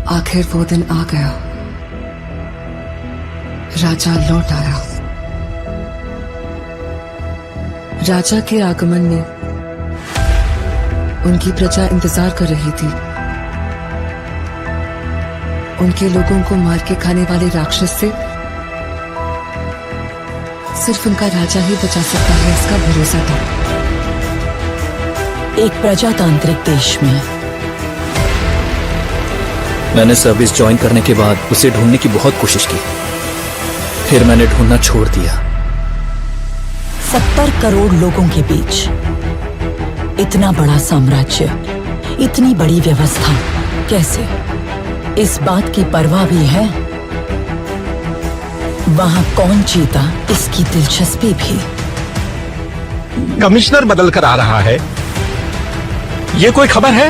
आखिर वो दिन आ गया। राजा लौट आया। राजा के आगमन में उनकी प्रजा इंतजार कर रही थी। उनके लोगों को मार के खाने वाले राक्षस से सिर्फ उनका राजा ही बचा सकता है, इसका भरोसा था। एक प्रजातांत्रिक देश में मैंने सर्विस ज्वाइन करने के बाद उसे ढूंढने की बहुत कोशिश की, फिर मैंने ढूंढना छोड़ दिया। 70 करोड़ लोगों के बीच इतना बड़ा साम्राज्य, इतनी बड़ी व्यवस्था, कैसे? इस बात की परवाह भी है वहां कौन जीता, इसकी दिलचस्पी भी। कमिश्नर बदल कर आ रहा है, ये कोई खबर है?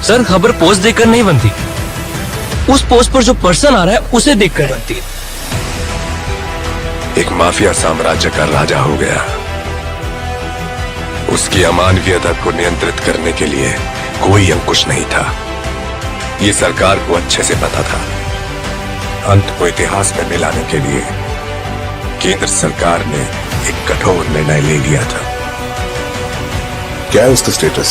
सर, खबर पोस्ट देखकर नहीं बनती, उस पोस्ट पर जो पर्सन आ रहा है उसे देखकर बनती है। एक माफिया साम्राज्य का राजा हो गया। उसकी अमानवीयता को नियंत्रित करने के लिए कोई अंकुश नहीं था। ये सरकार को अच्छे से पता था। अंत को इतिहास में मिलाने के लिए केंद्र सरकार ने एक कठोर निर्णय ले लिया था। क्या है उसका status?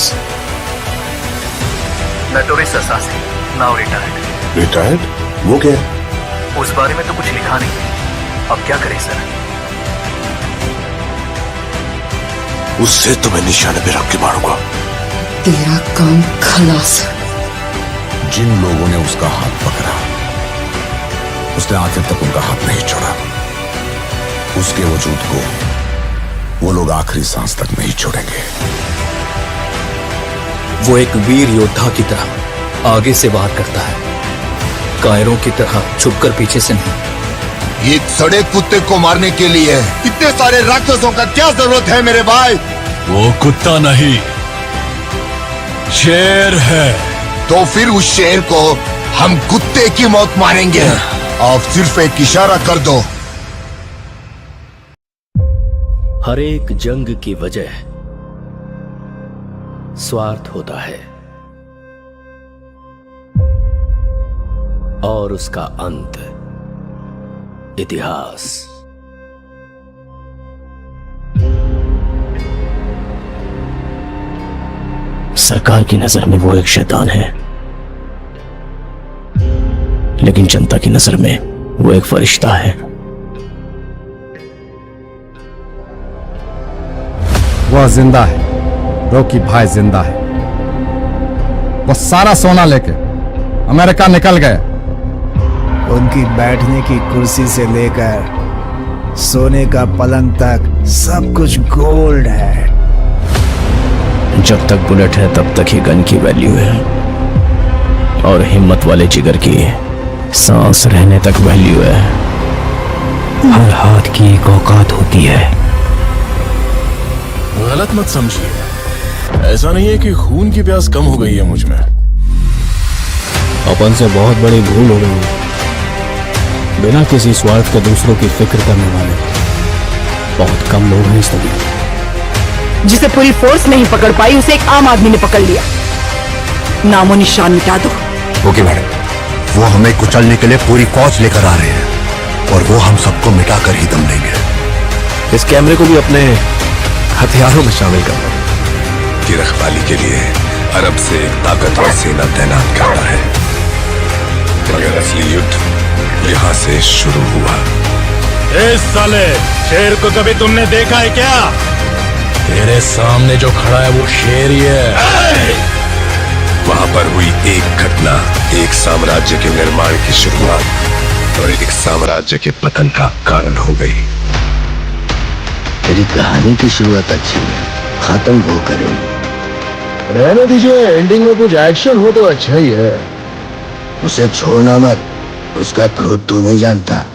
Notorious assassin, now retired. Retired? वो क्या है? उस बारे में तो कुछ लिखा नहीं। अब क्या करें सर? उससे तो मैं निशाने पे रख के मारूंगा। तेरा काम खलास। जिन लोगों ने उसका हाथ पकड़ा, उसने आखिर तक उनका हाथ नहीं छोड़ा। उसके वजूद को वो लोग आखिरी सांस तक नहीं छोड़ेंगे। वो एक वीर योद्धा की तरह आगे से वार करता है, कायरों की तरह छुपकर पीछे से नहीं। एक सड़े कुत्ते को मारने के लिए इतने सारे राक्षसों का क्या जरूरत है मेरे भाई? वो कुत्ता नहीं, शेर है। तो फिर उस शेर को हम कुत्ते की मौत मारेंगे। आप सिर्फ एक इशारा कर दो। हर एक जंग की वजह स्वार्थ होता है और उसका अंत इतिहास। सरकार की नजर में वो एक शैतान है, लेकिन जनता की नजर में वो एक फरिश्ता है। वह जिंदा है, रॉकी भाई जिंदा है। वो सारा सोना लेके अमेरिका निकल गए। उनकी बैठने की कुर्सी से लेकर सोने का पलंग तक सब कुछ गोल्ड है। जब तक बुलेट है तब तक ही गन की वैल्यू है, और हिम्मत वाले जिगर की सांस रहने तक वैल्यू है। हर हाथ की एक औकात होती है। गलत मत समझिए, ऐसा नहीं है कि खून की प्यास कम हो गई है मुझ में। अपन से बहुत बड़ी भूल हो गई है। बिना किसी स्वार्थ के दूसरों की फिक्र करने वाले बहुत कम लोग हैं इस दुनिया में। जिसे पूरी फोर्स नहीं पकड़ पाई, उसे एक आम आदमी ने पकड़ लिया। नामो निशान मिटा दो। ओके मैडम, वो हमें कुचलने के लिए पूरी फौज लेकर आ रहे हैं और वो हम सबको मिटा कर ही दम लेंगे। इस कैमरे को भी अपने हथियारों में शामिल करना की रखवाली के लिए अरब से एक ताकतवर सेना तैनात करता है, मगर असली युद्ध यहाँ से शुरू हुआ। इस साले शेर को कभी तुमने देखा है क्या? तेरे सामने जो खड़ा है वो शेर ही है। वहां पर हुई एक घटना एक साम्राज्य के निर्माण की शुरुआत और एक साम्राज्य के पतन का कारण हो गई। तेरी कहानी की शुरुआत अच्छी है, खत्म वो करेंगे। रहने दीजिए, एंडिंग में कुछ एक्शन हो तो अच्छा ही है। उसे छोड़ना मत, उसका क्रोध तू नहीं जानता।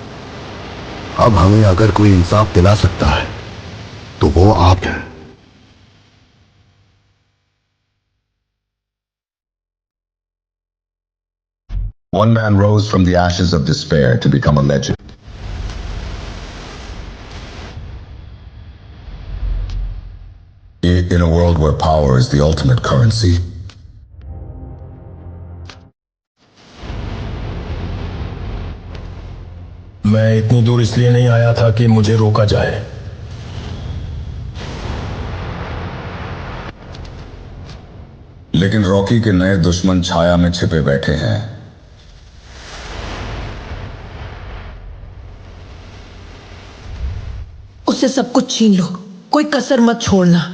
अब हमें अगर कोई इंसाफ दिला सकता है तो वो आप हैं। One man rose from the ashes of despair to become a legend. In a world where power is the ultimate currency, मैं इतनी दूर इसलिए नहीं आया था कि मुझे रोका जाए। लेकिन रॉकी के नए दुश्मन छाया में छिपे बैठे हैं। उससे सब कुछ छीन लो, कोई कसर मत छोड़ना।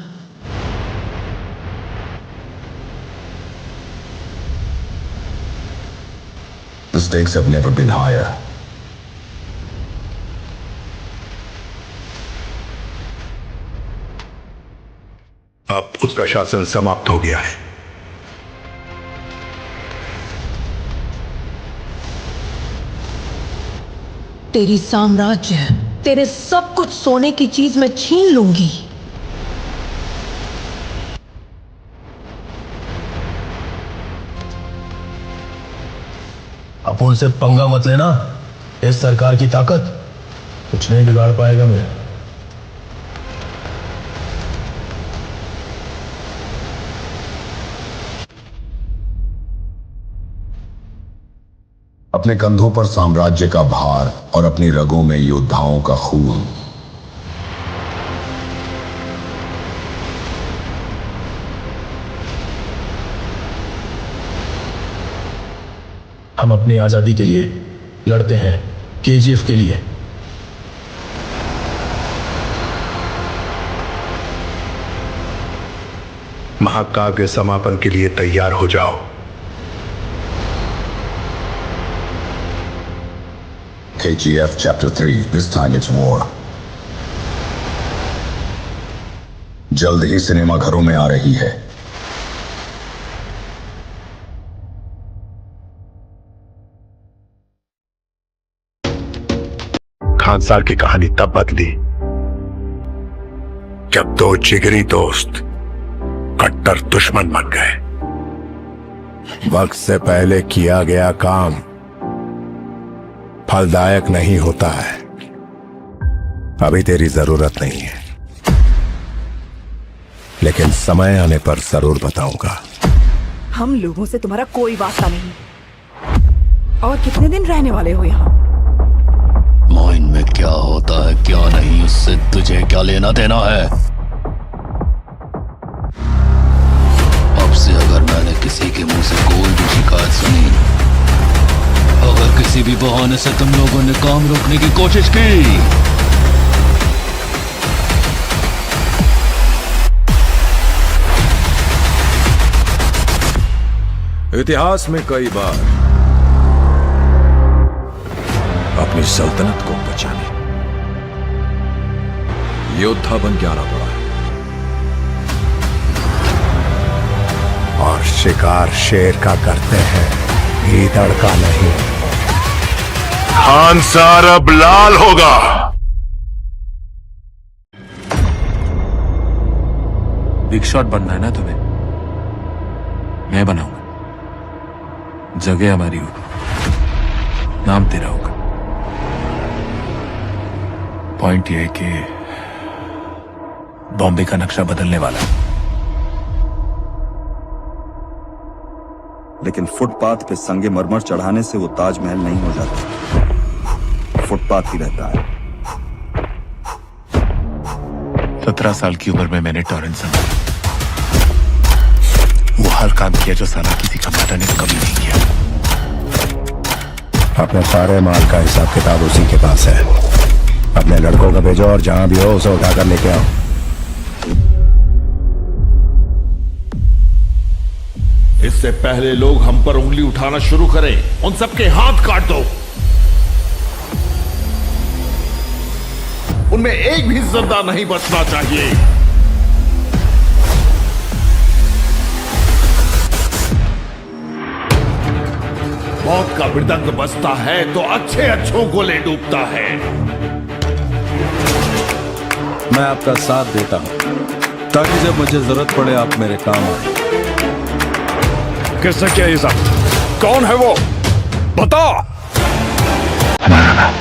The stakes have never been higher. अब उसका शासन समाप्त हो गया है। तेरी साम्राज्य, तेरे सब कुछ सोने की चीज मैं छीन लूंगी। अब उनसे पंगा मत लेना। इस सरकार की ताकत कुछ नहीं बिगाड़ पाएगा मेरे। अपने कंधों पर साम्राज्य का भार और अपनी रगों में योद्धाओं का खून। हम अपनी आजादी के लिए लड़ते हैं, केजीएफ के लिए। महाकाव्य के समापन के लिए तैयार हो जाओ। KGF Chapter 3. This time it's war. जल्द ही सिनेमा घरों में आ रही है। खानसार की कहानी तब बदली जब दो जिगरी दोस्त कट्टर दुश्मन बन गए। वक्त से पहले किया गया काम फलदायक नहीं होता है। अभी तेरी जरूरत नहीं है, लेकिन समय आने पर जरूर बताऊंगा। हम लोगों से तुम्हारा कोई वास्ता नहीं। और कितने दिन रहने वाले हो यहाँ? माइन में क्या होता है क्या नहीं, उससे तुझे क्या लेना देना है। अब से अगर मैंने किसी के मुंह से कोई भी शिकायत सुनी, अगर किसी भी बहाने से तुम लोगों ने काम रोकने की कोशिश की, इतिहास में कई बार अपनी सल्तनत को बचाने योद्धा बन के आना पड़ा है। और शिकार शेर का करते हैं, गीदड़ का नहीं। खानसार अब लाल होगा। बिग शॉट बनना है ना तुम्हें? मैं बनाऊंगा। जगह हमारी होगी, नाम तेरा होगा। पॉइंट यह है कि बॉम्बे का नक्शा बदलने वाला है। लेकिन फुटपाथ पे संगे मरमर चढ़ाने से वो ताजमहल नहीं हो जाता, फुटपाथ ही रहता है। 17 साल की उम्र में मैंने टॉरेंट संभाला। वो हर काम किया जो साला किसी कमाता ने कभी नहीं किया। अपने सारे माल का हिसाब किताब उसी के पास है। अपने लड़कों को भेजो और जहां भी हो उसे उठाकर लेके आओ। इससे पहले लोग हम पर उंगली उठाना शुरू करें, उन सबके हाथ काट दो। उनमें एक भी जिंदा नहीं बचना चाहिए। मौत का मृदंग बजता है तो अच्छे अच्छों को ले डूबता है। मैं आपका साथ देता हूं ताकि जब मुझे जरूरत पड़े आप मेरे काम आए। किसने किया ये सब? कौन है वो? बता। हमारा नाम